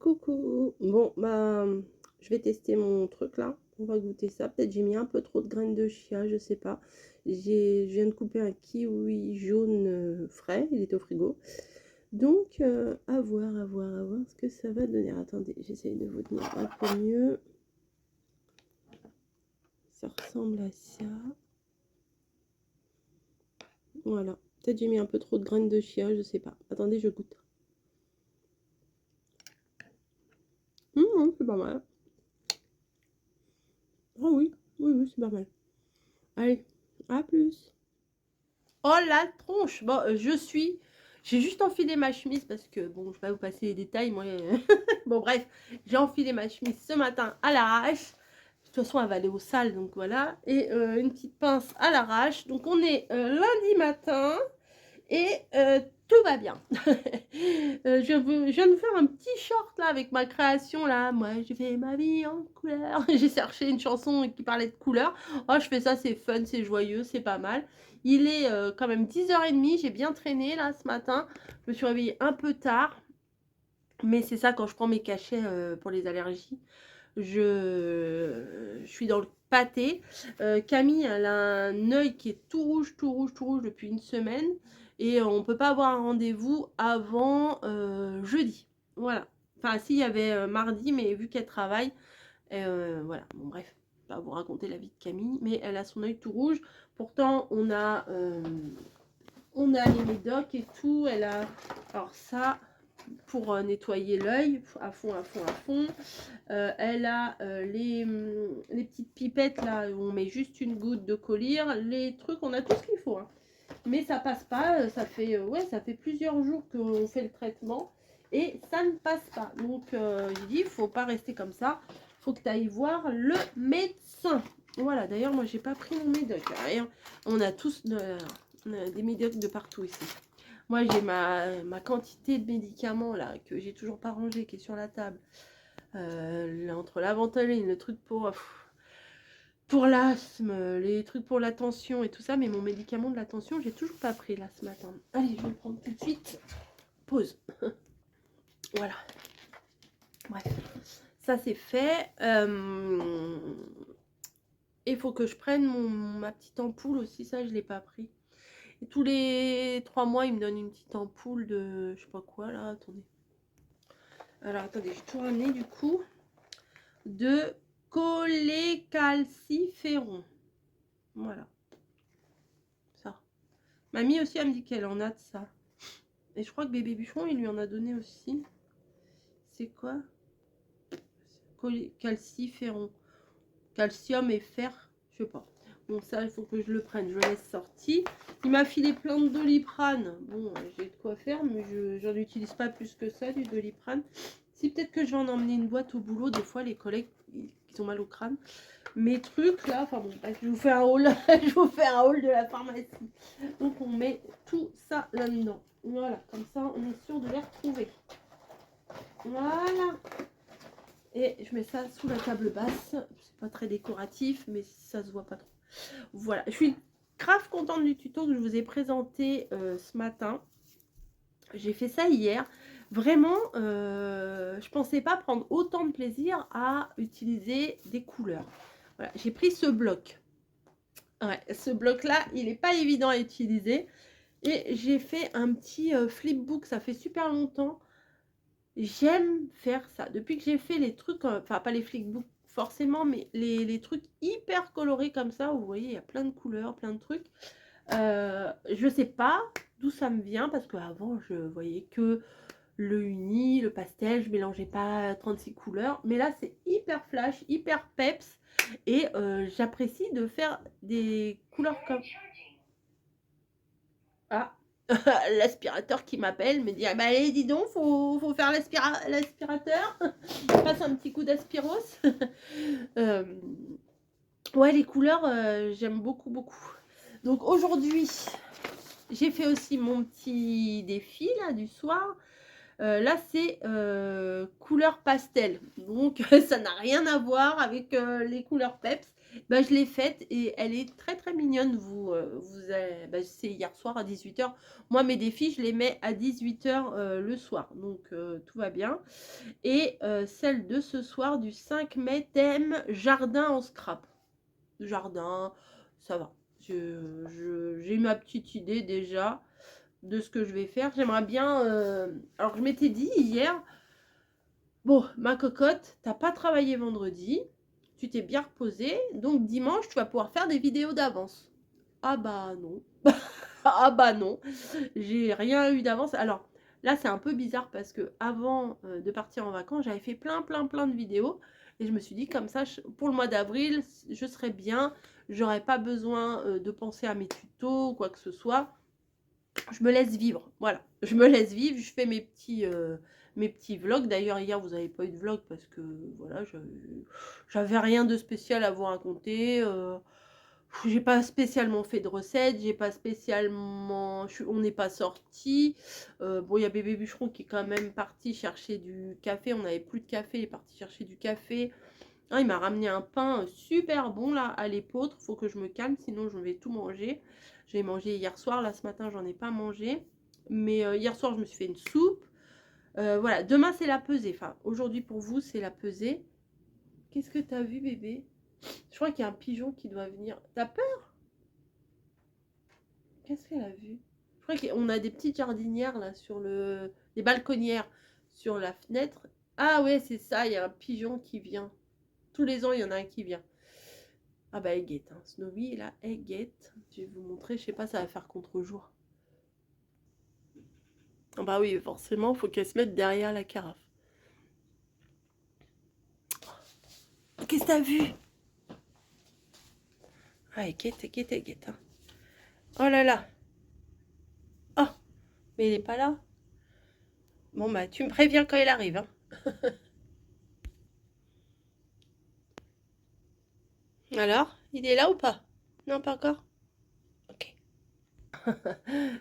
Coucou. Bon, bah, je vais tester mon truc là. On va goûter ça. Peut-être j'ai mis un peu trop de graines de chia, je sais pas. Je viens de couper un kiwi jaune frais. Il était au frigo. Donc, à voir ce que ça va donner. Attendez, j'essaye de vous tenir un peu mieux. Ça ressemble à ça. Voilà. Peut-être j'ai mis un peu trop de graines de chia, je sais pas. Attendez, je goûte. C'est pas mal. Ah oui, oui, c'est pas mal. Allez, à plus. Oh la tronche! Bon, j'ai juste enfilé ma chemise parce que, bon, je vais pas vous passer les détails, moi. Bon, bref, j'ai enfilé ma chemise ce matin à l'arrache. De toute façon, elle va aller aux salles, donc voilà. Et une petite pince à l'arrache. Donc, on est lundi matin et tout va bien. Je viens de faire un petit short là avec ma création là. Moi, je fais ma vie en couleur. J'ai cherché une chanson qui parlait de couleur. Oh, je fais ça, c'est fun, c'est joyeux, c'est pas mal. Il est quand même 10h30. J'ai bien traîné là ce matin. Je me suis réveillée un peu tard. Mais c'est ça quand je prends mes cachets pour les allergies. Je suis dans le pâté. Camille, elle a un œil qui est tout rouge, tout rouge, tout rouge depuis une semaine. Et on ne peut pas avoir un rendez-vous avant jeudi. Voilà. Enfin, si, il y avait mardi, mais vu qu'elle travaille, voilà. Bon, bref, je ne vais pas vous raconter la vie de Camille, mais elle a son œil tout rouge. Pourtant, on a les médocs et tout. Elle a. Alors, ça pour nettoyer l'œil à fond, à fond, à fond. Elle a les petites pipettes là où on met juste une goutte de collyre. Les trucs, on a tout ce qu'il faut. Hein. Mais ça passe pas. Ça fait, ça fait plusieurs jours qu'on fait le traitement et ça ne passe pas. Donc, j'ai dit, il faut pas rester comme ça. Il faut que tu ailles voir le médecin. Voilà, d'ailleurs, moi, j'ai pas pris mon médoc. Hein. On a tous des médocs de partout ici. Moi, j'ai ma quantité de médicaments là que j'ai toujours pas rangé, qui est sur la table. Entre la ventoline, le truc pour l'asthme, les trucs pour la tension et tout ça, mais mon médicament de la tension, j'ai toujours pas pris là ce matin. Allez, je vais le prendre tout de suite. Pause. Voilà. Bref, ça c'est fait. Il faut que je prenne ma petite ampoule aussi, ça je l'ai pas pris. Et tous les 3 mois, il me donne une petite ampoule de je sais pas quoi là, attendez. Alors attendez, j'ai tout ramené du coup. De cholécalciféron. Voilà. Ça. Mamie aussi, elle me dit qu'elle en a de ça. Et je crois que bébé Bûcheron, il lui en a donné aussi. C'est quoi? Cholécalciféron. Calcium et fer. Je sais pas. Bon, ça, il faut que je le prenne. Je le laisse sorti. Il m'a filé plein de Doliprane. Bon, j'ai de quoi faire, mais je n'en utilise pas plus que ça, du Doliprane. Si, peut-être que je vais en emmener une boîte au boulot. Des fois, les collègues qui ont mal au crâne. Mes trucs, là, enfin bon, je vous fais un haul. Je vous fais un haul de la pharmacie. Donc, on met tout ça là-dedans. Voilà, comme ça, on est sûr de les retrouver. Voilà. Et je mets ça sous la table basse. C'est pas très décoratif, mais ça se voit pas trop. Voilà, je suis grave contente du tuto que je vous ai présenté ce matin. J'ai fait ça hier. Vraiment, je pensais pas prendre autant de plaisir à utiliser des couleurs. Voilà, j'ai pris ce bloc. Ouais, ce bloc-là, il n'est pas évident à utiliser. Et j'ai fait un petit flipbook, ça fait super longtemps. J'aime faire ça. Depuis que j'ai fait les trucs, enfin pas les flipbooks forcément, mais les trucs hyper colorés comme ça, vous voyez, il y a plein de couleurs, plein de trucs. Je sais pas d'où ça me vient, parce qu'avant, je voyais que le uni, le pastel, je mélangeais pas 36 couleurs. Mais là, c'est hyper flash, hyper peps. Et j'apprécie de faire des couleurs comme... Ah, l'aspirateur qui m'appelle me dit ah bah allez dis donc faut faire l'aspirateur. Passe un petit coup d'aspiros. Ouais, les couleurs j'aime beaucoup. Donc aujourd'hui j'ai fait aussi mon petit défi là du soir. Là c'est couleur pastel, donc ça n'a rien à voir avec les couleurs peps. Bah, je l'ai faite et elle est très, très mignonne. Bah, c'est hier soir à 18 h. Moi, mes défis, je les mets à 18 h le soir, donc tout va bien. Et celle de ce soir, du 5 mai, thème jardin en scrap. Jardin, ça va. J'ai ma petite idée déjà de ce que je vais faire. J'aimerais bien... alors, je m'étais dit hier, bon, ma cocotte, t'as pas travaillé vendredi, tu t'es bien reposée, donc dimanche, tu vas pouvoir faire des vidéos d'avance. Ah bah non. Ah bah non. J'ai rien eu d'avance. Alors là, c'est un peu bizarre parce que avant de partir en vacances, j'avais fait plein, plein, plein de vidéos. Et je me suis dit, comme ça, pour le mois d'avril, je serai bien. J'aurais pas besoin de penser à mes tutos ou quoi que ce soit. Je me laisse vivre, voilà. Je me laisse vivre, je fais mes petits vlogs. D'ailleurs, hier, vous n'avez pas eu de vlog parce que, voilà, j'avais rien de spécial à vous raconter. J'ai pas spécialement fait de recettes, j'ai pas spécialement... on n'est pas sorti. Bon, il y a bébé bûcheron qui est quand même parti chercher du café. On n'avait plus de café, il est parti chercher du café. Ah, il m'a ramené un pain super bon là à l'épeautre. Faut que je me calme, sinon je vais tout manger. J'ai mangé hier soir, là ce matin j'en ai pas mangé. Mais hier soir je me suis fait une soupe. Voilà, demain c'est la pesée. Enfin, aujourd'hui pour vous c'est la pesée. Qu'est-ce que t'as vu bébé? Je crois qu'il y a un pigeon qui doit venir. T'as peur? Qu'est-ce qu'elle a vu? Je crois qu'on a des petites jardinières là sur des balconnières sur la fenêtre. Ah ouais, c'est ça, il y a un pigeon qui vient. Tous les ans, il y en a un qui vient. Ah bah elle guette, hein. Snowy là, elle guette. Je vais vous montrer, je sais pas, ça va faire contre-jour. Ah bah oui, forcément, il faut qu'elle se mette derrière la carafe. Qu'est-ce que t'as vu? Ah, elle guette, elle guette, elle guette. Hein. Oh là là. Oh, mais il est pas là. Bon bah tu me préviens quand il arrive. Hein. Alors, il est là ou pas? Non, pas encore? Ok.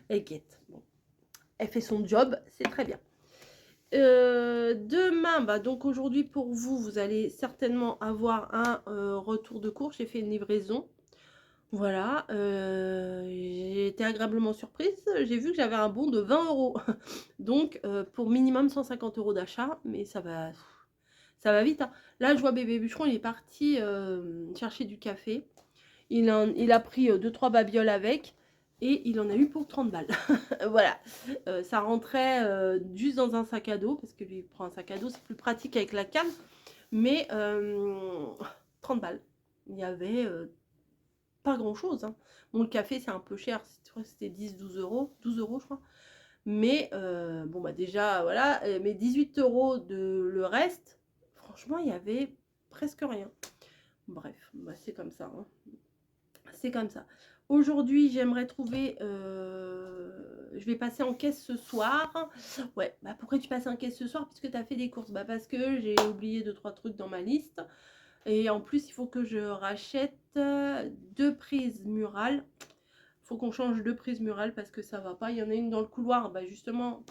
Elle guette. Bon. Elle fait son job, c'est très bien. Demain, bah donc aujourd'hui pour vous, vous allez certainement avoir un retour de course. J'ai fait une livraison. Voilà, j'ai été agréablement surprise. J'ai vu que j'avais un bon de 20 €. Donc, pour minimum 150 € d'achat, mais ça va vite. Hein. Là, je vois bébé bûcheron, il est parti chercher du café. Il a pris 2-3 babioles avec et il en a eu pour 30 balles. Voilà, ça rentrait juste dans un sac à dos parce que lui il prend un sac à dos, c'est plus pratique avec la canne. Mais 30 balles. Il y avait pas grand chose. Hein. Bon, le café c'est un peu cher, c'était 10-12 €, 12 € je crois. Mais bon, bah déjà, voilà, mais 18 € de le reste, franchement, il y avait presque rien. Bref, bah, c'est comme ça. Hein. C'est comme ça. Aujourd'hui, j'aimerais trouver... je vais passer en caisse ce soir. Ouais, bah pourquoi tu passes en caisse ce soir? Puisque tu as fait des courses. Bah parce que j'ai oublié 2-3 trucs dans ma liste. Et en plus, il faut que je rachète 2 prises murales. Il faut qu'on change 2 prises murales parce que ça va pas. Il y en a une dans le couloir, bah justement,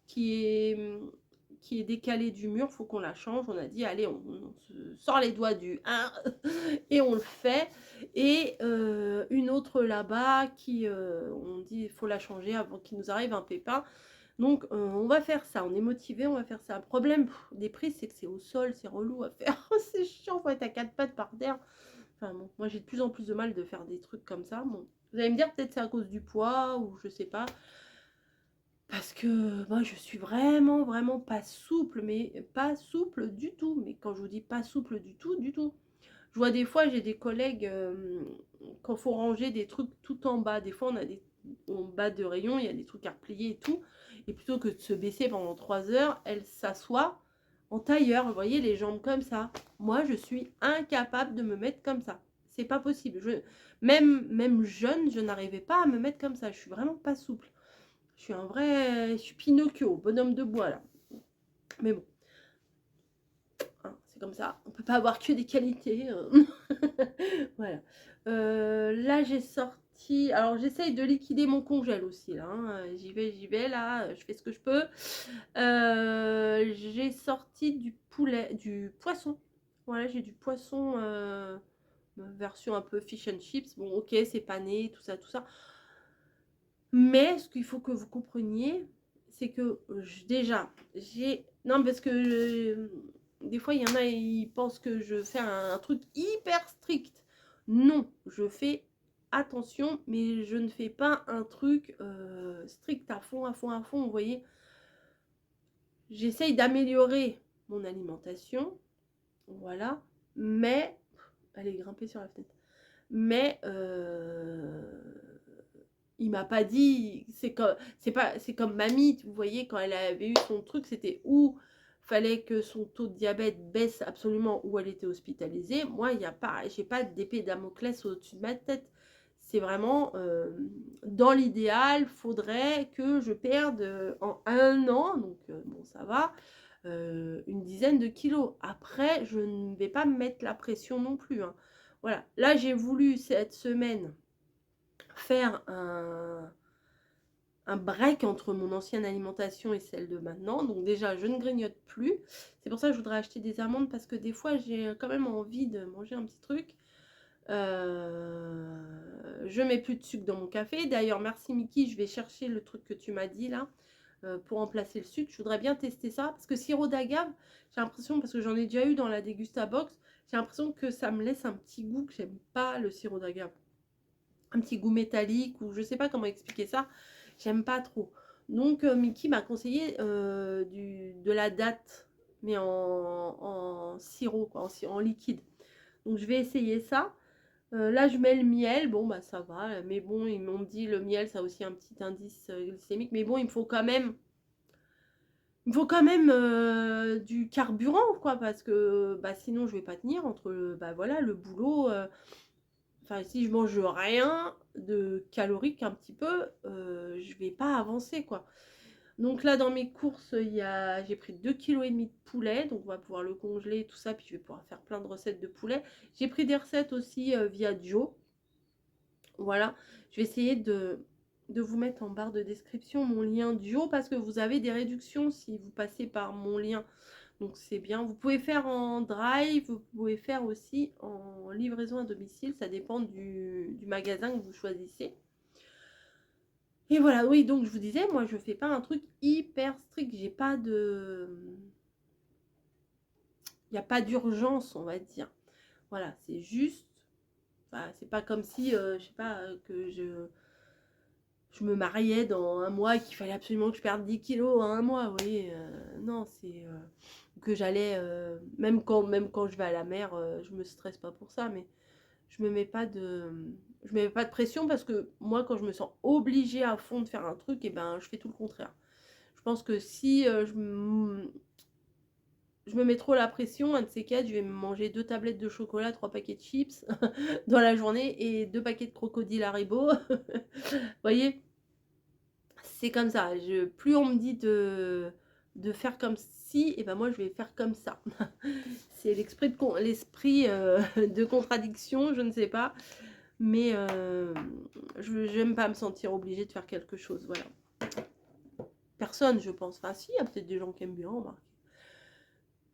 qui est décalée du mur. Il faut qu'on la change. On a dit, allez, on se sort les doigts du 1 et on le fait. Et une autre là-bas qui, on dit, il faut la changer avant qu'il nous arrive un pépin. Donc, on va faire ça. On est motivé, on va faire ça. Le problème des prises, c'est que c'est au sol, c'est relou à faire. C'est chiant, faut être à 4 pattes par terre. Enfin bon, moi j'ai de plus en plus de mal de faire des trucs comme ça. Bon, vous allez me dire peut-être c'est à cause du poids ou je sais pas. Parce que moi je suis vraiment vraiment pas souple, mais pas souple du tout. Mais quand je vous dis pas souple du tout, du tout. Je vois des fois j'ai des collègues quand il faut ranger des trucs tout en bas. Des fois on a des en bas de rayon, il y a des trucs à replier et tout. Et plutôt que de se baisser pendant 3 heures, elle s'assoit en tailleur. Vous voyez les jambes comme ça. Moi je suis incapable de me mettre comme ça. C'est pas possible. Même jeune, je n'arrivais pas à me mettre comme ça. Je suis vraiment pas souple. Je suis Pinocchio, bonhomme de bois là. Mais bon, hein, c'est comme ça. On peut pas avoir que des qualités. Voilà. Là j'ai sorti. Alors j'essaye de liquider mon congèle aussi là. Hein. J'y vais là. Je fais ce que je peux. J'ai sorti du poisson. Voilà, j'ai du poisson version un peu fish and chips. Bon, ok, c'est pané, tout ça, tout ça. Mais ce qu'il faut que vous compreniez, c'est que déjà, j'ai... Non, parce que des fois, il y en a, ils pensent que je fais un truc hyper strict. Non, je fais attention, mais je ne fais pas un truc strict à fond, à fond, à fond. Vous voyez, j'essaye d'améliorer mon alimentation, voilà, mais... Elle est grimpée sur la fenêtre. Mais il m'a pas dit, c'est comme mamie, vous voyez, quand elle avait eu son truc, c'était où fallait que son taux de diabète baisse absolument, où elle était hospitalisée. Moi, il y a pas, j'ai pas d'épée Damoclès au-dessus de ma tête. C'est vraiment dans l'idéal, faudrait que je perde en 1 an, donc bon, ça va, une dizaine de kilos. Après, je ne vais pas me mettre la pression non plus, hein. Voilà, là j'ai voulu cette semaine faire un break entre mon ancienne alimentation et celle de maintenant. Donc déjà, je ne grignote plus. C'est pour ça que je voudrais acheter des amandes parce que des fois, j'ai quand même envie de manger un petit truc. Je mets plus de sucre dans mon café. D'ailleurs, merci Mickey, je vais chercher le truc que tu m'as dit là pour remplacer le sucre. Je voudrais bien tester ça parce que sirop d'agave, j'ai l'impression, parce que j'en ai déjà eu dans la Dégusta Box, j'ai l'impression que ça me laisse un petit goût que j'aime pas, le sirop d'agave. Un petit goût métallique ou je sais pas comment expliquer ça. J'aime pas trop. Donc Mickey m'a conseillé de la date, mais en sirop, quoi, en liquide. Donc je vais essayer ça. Là je mets le miel, bon bah ça va, mais bon ils m'ont dit le miel ça a aussi un petit indice glycémique, mais bon il me faut quand même du carburant quoi, parce que bah, sinon je vais pas tenir entre bah, voilà, le boulot. Enfin, si je mange rien de calorique un petit peu, je vais pas avancer quoi. Donc là dans mes courses, j'ai pris 2,5 kg de poulet, donc on va pouvoir le congeler tout ça, puis je vais pouvoir faire plein de recettes de poulet. J'ai pris des recettes aussi via Joe. Voilà, je vais essayer de vous mettre en barre de description mon lien Duo parce que vous avez des réductions si vous passez par mon lien. Donc c'est bien. Vous pouvez faire en drive, vous pouvez faire aussi en livraison à domicile. Ça dépend du magasin que vous choisissez. Et voilà, oui, donc je vous disais, moi je fais pas un truc hyper strict. J'ai pas de... Il n'y a pas d'urgence, on va dire. Voilà, c'est juste... Enfin, c'est pas comme si, je sais pas, que je me mariais dans un mois et qu'il fallait absolument que je perde 10 kilos en un mois, vous voyez. Non, c'est que j'allais, même quand je vais à la mer, je me stresse pas pour ça, mais je me mets pas de pression parce que moi, quand je me sens obligée à fond de faire un truc, et ben, je fais tout le contraire. Je pense que si je me mets trop la pression, un de ces quatre, je vais me manger 2 tablettes de chocolat, 3 paquets de chips dans la journée et 2 paquets de crocodile Haribo. Vous voyez, c'est comme ça. Plus on me dit de faire comme si, et ben moi je vais faire comme ça. C'est l'esprit de contradiction, je ne sais pas. Mais je n'aime pas me sentir obligée de faire quelque chose. Voilà. Personne, je pense. Enfin, si, il y a peut-être des gens qui aiment bien, remarquez.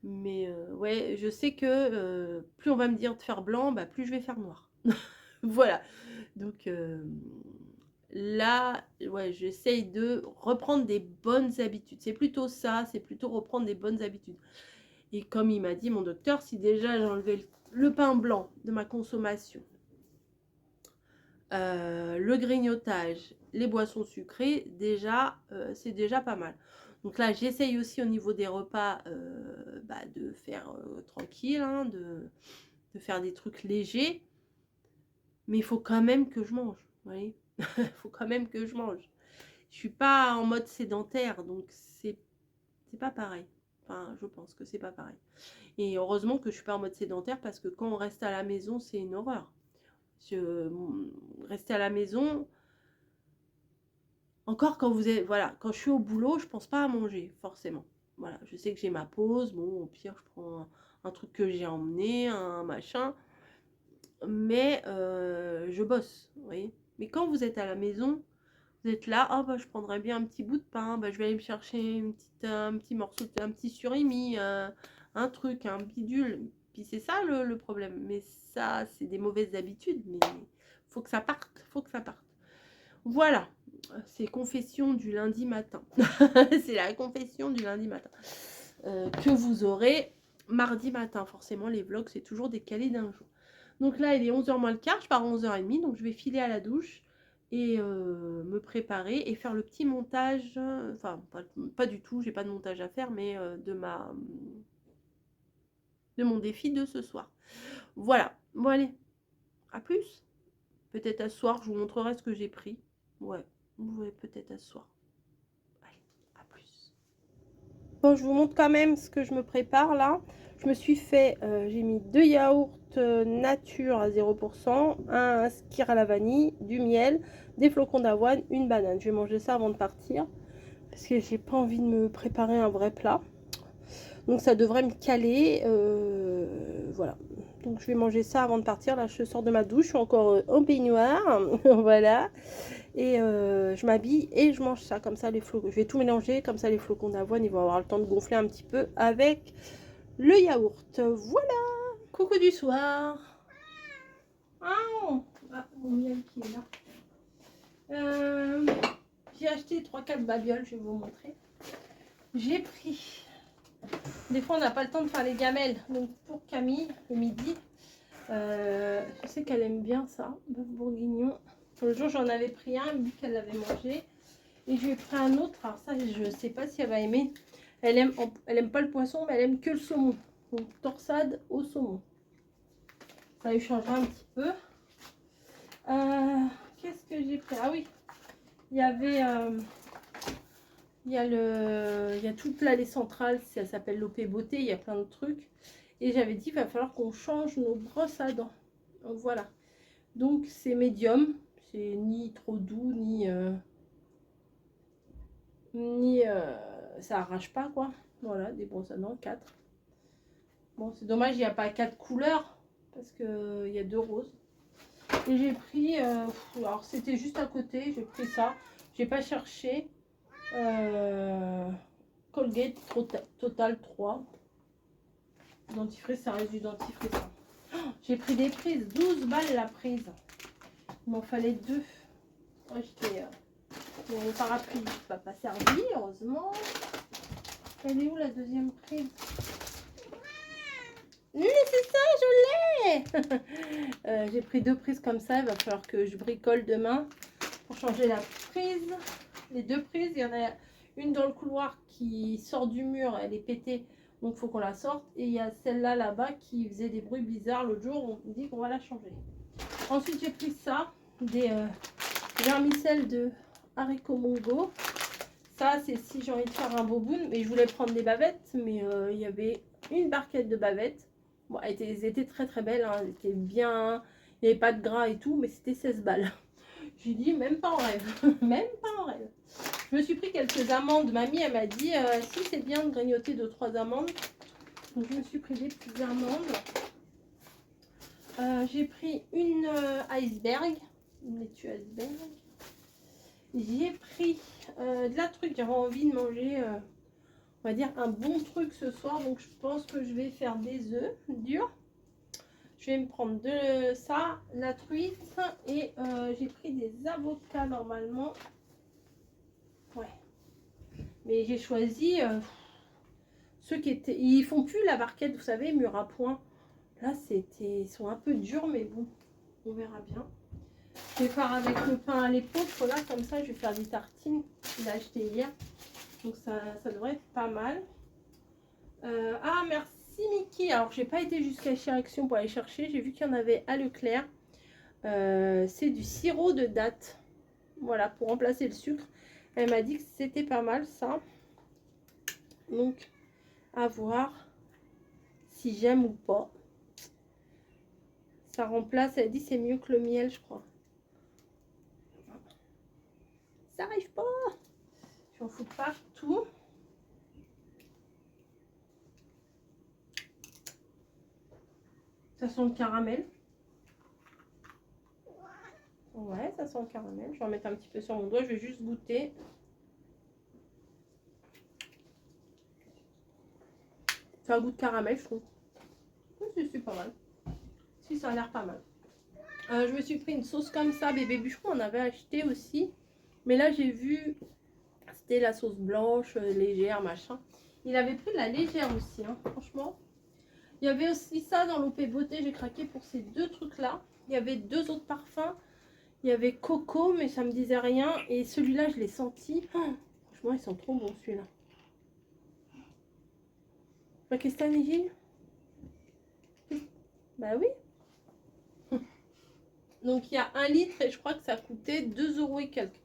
Mais ouais, je sais que plus on va me dire de faire blanc, bah, plus je vais faire noir. Voilà. Donc là, ouais, j'essaye de reprendre des bonnes habitudes. C'est plutôt ça, c'est plutôt reprendre des bonnes habitudes. Et comme il m'a dit, mon docteur, si déjà j'enlevais le pain blanc de ma consommation, le grignotage, les boissons sucrées, déjà, c'est déjà pas mal. Donc là, j'essaye aussi au niveau des repas bah, de faire tranquille, hein, de faire des trucs légers. Mais il faut quand même que je mange, vous voyez. Il faut quand même que je mange. Je suis pas en mode sédentaire, donc c'est pas pareil. Enfin, je pense que c'est pas pareil. Et heureusement que je suis pas en mode sédentaire parce que quand on reste à la maison, c'est une horreur. Rester à la maison, encore quand vous êtes, voilà, quand je suis au boulot, je pense pas à manger, forcément. Voilà, je sais que j'ai ma pause, bon, au pire, je prends un truc que j'ai emmené, un machin, mais je bosse, vous voyez. Mais quand vous êtes à la maison, vous êtes là, oh bah je prendrais bien un petit bout de pain, bah je vais aller me chercher un petit morceau, un petit surimi, un truc, un bidule. Puis c'est ça le problème. Mais ça, c'est des mauvaises habitudes. Mais faut que ça parte. Faut que ça parte. Voilà. C'est confession du lundi matin. C'est la confession du lundi matin. Que vous aurez mardi matin. Forcément, les vlogs, c'est toujours décalé d'un jour. Donc là, il est 11h moins le quart. Je pars à 11h30. Donc je vais filer à la douche et me préparer et faire le petit montage. Enfin, pas du tout. J'ai pas de montage à faire, mais de mon défi de ce soir. Voilà. Bon, allez. À plus. Peut-être à ce soir, je vous montrerai ce que j'ai pris. Ouais, peut-être à ce soir. Allez, à plus. Bon, je vous montre quand même ce que je me prépare là. Je me suis fait, j'ai mis 2 yaourts nature à 0%, un skyr à la vanille, du miel, des flocons d'avoine, une banane. Je vais manger ça avant de partir parce que j'ai pas envie de me préparer un vrai plat. Donc ça devrait me caler. Voilà. Donc je vais manger ça avant de partir. Là, je sors de ma douche. Je suis encore en baignoire. Voilà. Et je m'habille et je mange ça. Comme ça, les flocons. Je vais tout mélanger. Comme ça, les flocons d'avoine, ils vont avoir le temps de gonfler un petit peu avec le yaourt. Voilà. Coucou du soir. Ah, mon miel qui est là. J'ai acheté 3-4 babioles. Je vais vous montrer. J'ai pris... Des fois, on n'a pas le temps de faire les gamelles. Donc, pour Camille, le midi, je sais qu'elle aime bien ça, bœuf bourguignon. Le jour, j'en avais pris un, elle me dit qu'elle l'avait mangé. Et je lui ai pris un autre. Alors ça, je ne sais pas si elle va aimer. Elle aime pas le poisson, mais elle aime que le saumon. Donc, torsade au saumon. Ça lui changera un petit peu. Qu'est-ce que j'ai pris? Ah oui, il y avait... il y a toute l'allée centrale, ça s'appelle l'OP Beauté, il y a plein de trucs. Et j'avais dit, il va falloir qu'on change nos brosses à dents. Donc voilà. Donc c'est médium, c'est ni trop doux, ça arrache pas quoi. Voilà, des brosses à dents, 4. Bon, c'est dommage, il n'y a pas 4 couleurs, parce qu'il y a 2 roses. Et j'ai pris, alors c'était juste à côté, j'ai pris ça. J'ai pas cherché. Colgate Total 3. Dentifrice, ça reste du dentifrice. Oh, j'ai pris des prises, 12 balles la prise. Il m'en fallait 2. J'ai acheté mon parapluie, ça n'a pas servi, heureusement. Elle est où la deuxième prise? Mais c'est ça, je l'ai. J'ai pris 2 prises comme ça, il va falloir que je bricole demain pour changer la prise. Les 2 prises, il y en a une dans le couloir qui sort du mur, elle est pétée. Donc, il faut qu'on la sorte. Et il y a celle-là, là-bas, qui faisait des bruits bizarres. L'autre jour, on dit qu'on va la changer. Ensuite, j'ai pris ça. Des vermicelles de haricots mongo. Ça, c'est si j'ai envie de faire un boboon. Mais je voulais prendre des bavettes. Mais il y avait une barquette de bavettes. Bon, elles étaient très, très belles. Hein. Elles étaient bien... Il n'y avait pas de gras et tout. Mais c'était 16 balles. J'ai dit, même pas en rêve. Même pas en rêve. Je me suis pris quelques amandes. Mamie, elle m'a dit, si c'est bien de grignoter 2-3 amandes. Donc, je me suis pris des petites amandes. J'ai pris une iceberg. Une laitue iceberg. J'ai pris de la truc. J'avais envie de manger, on va dire, un bon truc ce soir. Donc, je pense que je vais faire des œufs durs. Je vais me prendre de ça, la truite. Et j'ai pris des avocats normalement. Ouais. Mais j'ai choisi ceux qui étaient... Ils font plus la barquette, vous savez, mur à point. Là, ils sont un peu durs, mais bon, on verra bien. Je vais faire avec le pain à l'épeautre, là, comme ça, je vais faire des tartines qu'il a acheté hier. Donc, ça devrait être pas mal. Ah, merci Mickey. Alors, j'ai pas été jusqu'à chez Action pour aller chercher. J'ai vu qu'il y en avait à Leclerc. C'est du sirop de date. Voilà, pour remplacer le sucre. Elle m'a dit que c'était pas mal, ça. Donc, à voir si j'aime ou pas. Ça remplace, elle dit c'est mieux que le miel, je crois. Ça arrive pas. J'en fous partout. Ça sent le caramel. Ouais, ça sent le caramel. Je vais en mettre un petit peu sur mon doigt. Je vais juste goûter. Ça a un goût de caramel, je trouve. c'est pas mal. Si, ça a l'air pas mal. Je me suis pris une sauce comme ça. Bébé Bûcheron on avait acheté aussi. Mais là, j'ai vu, c'était la sauce blanche, légère, machin. Il avait pris de la légère aussi, hein, franchement. Il y avait aussi ça dans l'OP Beauté. J'ai craqué pour ces deux trucs-là. Il y avait deux autres parfums. Il y avait Coco, mais ça me disait rien. Et celui-là, je l'ai senti. Oh, franchement, ils sont trop bons, celui-là. Pakistan Gilles. Bah oui. Donc, il y a 1 litre et je crois que ça coûtait 2 € et quelques.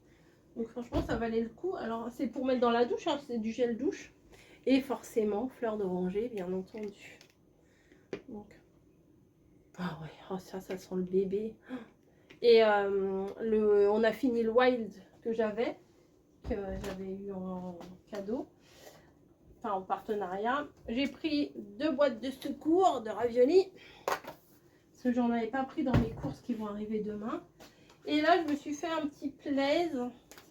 Donc, franchement, ça valait le coup. Alors, c'est pour mettre dans la douche. Hein, c'est du gel douche. Et forcément, fleur d'oranger, bien entendu. Donc. Ah ouais, oh, ça sent le bébé. Et on a fini le Wild que j'avais eu en cadeau, enfin en partenariat. J'ai pris 2 boîtes de secours de raviolis, parce que j'en avais pas pris dans mes courses qui vont arriver demain. Et là, je me suis fait un petit plaise.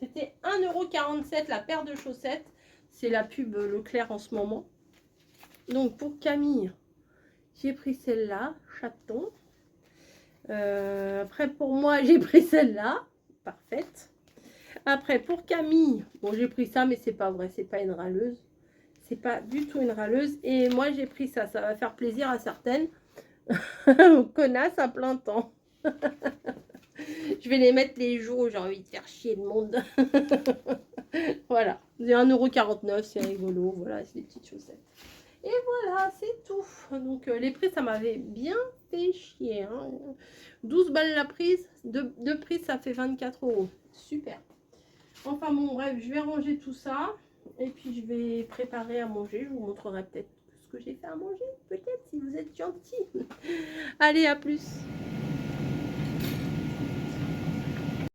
C'était 1,47 € la paire de chaussettes. C'est la pub Leclerc en ce moment. Donc pour Camille, j'ai pris celle-là, chaton. Après pour moi, j'ai pris celle-là, parfaite. Après pour Camille, bon j'ai pris ça, mais c'est pas vrai, c'est pas une râleuse. C'est pas du tout une râleuse. Et moi j'ai pris ça, ça va faire plaisir à certaines. Connasse à plein temps. Je vais les mettre les jours où j'ai envie de faire chier le monde. Voilà, c'est 1,49 €, c'est rigolo. Voilà, c'est des petites chaussettes. Et voilà, c'est tout. Donc les prix, ça m'avait bien fait chier. Hein. 12 balles la prise. De prix, ça fait 24 €. Super. Enfin bon, bref, je vais ranger tout ça. Et puis je vais préparer à manger. Je vous montrerai peut-être ce que j'ai fait à manger. Peut-être si vous êtes gentils. Allez, à plus.